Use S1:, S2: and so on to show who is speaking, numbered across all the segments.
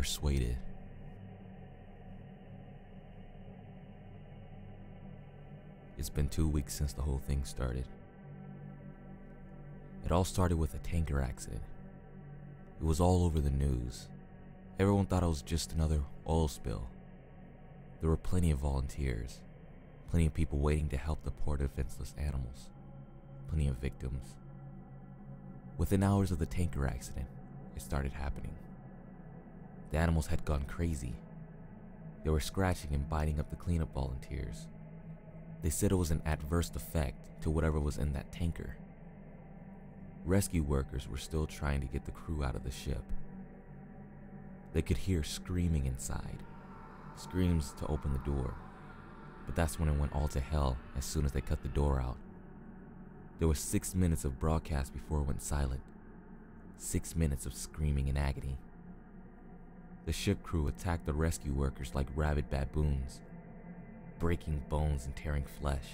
S1: Persuaded. It's been 2 weeks since the whole thing started. It all started with a tanker accident. It was all over the news. Everyone thought it was just another oil spill. There were plenty of volunteers, plenty of people waiting to help the poor defenseless animals, plenty of victims. Within hours of the tanker accident, it started happening. The animals had gone crazy. They were scratching and biting up the cleanup volunteers. They said it was an adverse effect to whatever was in that tanker. Rescue workers were still trying to get the crew out of the ship. They could hear screaming inside, screams to open the door, but that's when it went all to hell as soon as they cut the door out. There was 6 minutes of broadcast before it went silent. 6 minutes of screaming in agony. The ship crew attacked the rescue workers like rabid baboons, breaking bones and tearing flesh.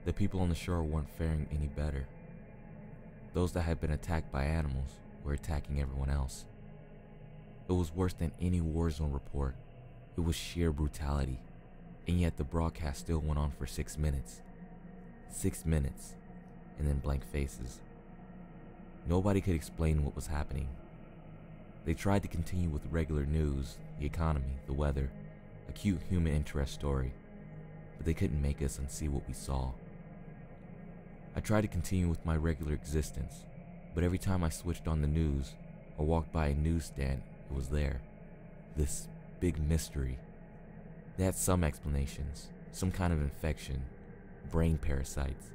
S1: The people on the shore weren't faring any better. Those that had been attacked by animals were attacking everyone else. It was worse than any war zone report. It was sheer brutality, and yet the broadcast still went on for 6 minutes. 6 minutes, and then blank faces. Nobody could explain what was happening. They tried to continue with regular news, the economy, the weather, a cute human interest story, but they couldn't make us unsee what we saw. I tried to continue with my regular existence, but every time I switched on the news or walked by a newsstand, it was there. This big mystery. They had some explanations, some kind of infection, brain parasites,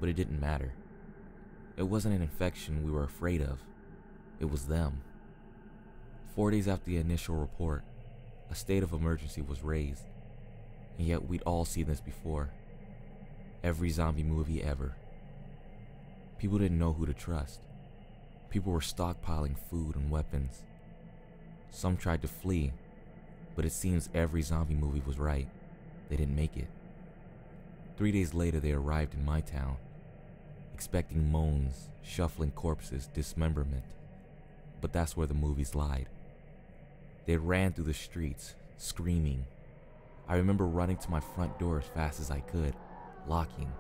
S1: but it didn't matter. It wasn't an infection we were afraid of. It was them. 4 days after the initial report, a state of emergency was raised, and yet we'd all seen this before. Every zombie movie ever. People didn't know who to trust. People were stockpiling food and weapons. Some tried to flee, but it seems every zombie movie was right. They didn't make it. 3 days later, they arrived in my town, expecting moans, shuffling corpses, dismemberment. But that's where the movies lied. They ran through the streets, screaming. I remember running to my front door as fast as I could, locking,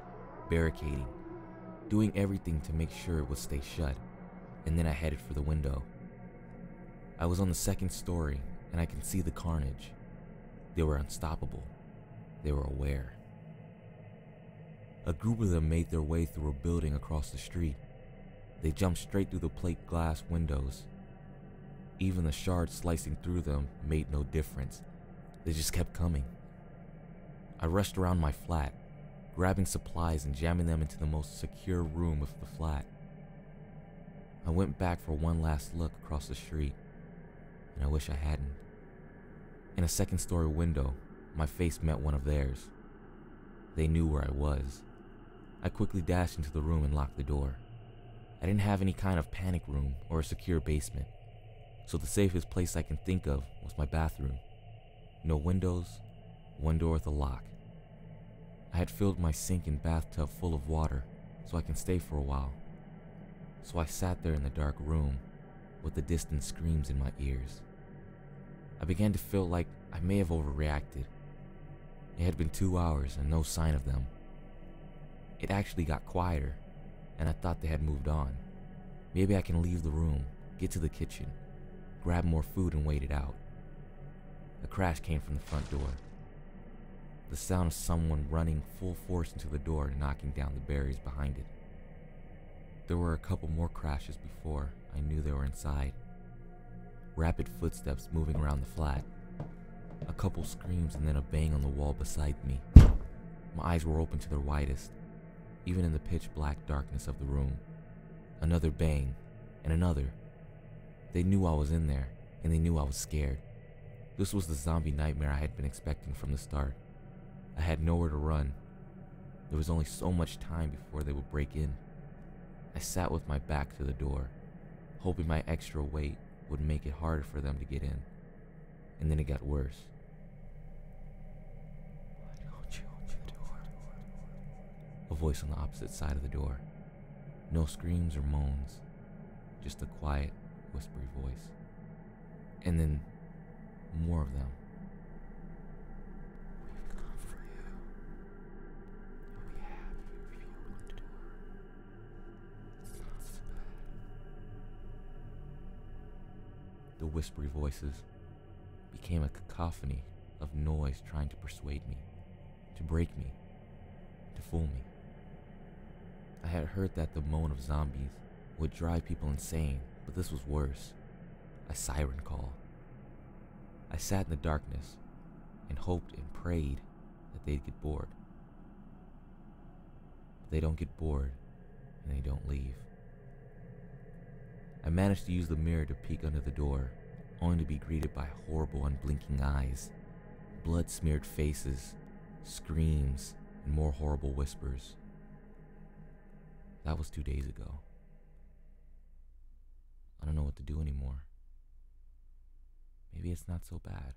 S1: barricading, doing everything to make sure it would stay shut, and then I headed for the window. I was on the second story, and I can see the carnage. They were unstoppable. They were aware. A group of them made their way through a building across the street. They jumped straight through the plate glass windows. Even the shards slicing through them made no difference. They just kept coming. I rushed around my flat, grabbing supplies and jamming them into the most secure room of the flat. I went back for one last look across the street, and I wish I hadn't. In a second-story window, my face met one of theirs. They knew where I was. I quickly dashed into the room and locked the door. I didn't have any kind of panic room or a secure basement, so the safest place I can think of was my bathroom. No windows, one door with a lock. I had filled my sink and bathtub full of water so I can stay for a while. So I sat there in the dark room with the distant screams in my ears. I began to feel like I may have overreacted. It had been 2 hours and no sign of them. It actually got quieter, and I thought they had moved on. Maybe I can leave the room, get to the kitchen, grab more food and wait it out. A crash came from the front door. The sound of someone running full force into the door and knocking down the barriers behind it. There were a couple more crashes before I knew they were inside. Rapid footsteps moving around the flat. A couple screams and then a bang on the wall beside me. My eyes were open to their widest, even in the pitch black darkness of the room. Another bang, and another. They knew I was in there, and they knew I was scared. This was the zombie nightmare I had been expecting from the start. I had nowhere to run. There was only so much time before they would break in. I sat with my back to the door, hoping my extra weight would make it harder for them to get in. And then it got worse. Why don't you open the door? A voice on the opposite side of the door. No screams or moans, just a quiet, whispery voice. And then more of them.
S2: We've come for you. You'll be happy if you open the door. It's not so bad.
S1: The whispery voices became a cacophony of noise trying to persuade me, to break me, to fool me. I had heard that the moan of zombies would drive people insane, but this was worse. A siren call. I sat in the darkness and hoped and prayed that they'd get bored. But they don't get bored, and they don't leave. I managed to use the mirror to peek under the door, only to be greeted by horrible unblinking eyes, blood-smeared faces, screams, and more horrible whispers. That was 2 days ago. I don't know what to do anymore. Maybe it's not so bad.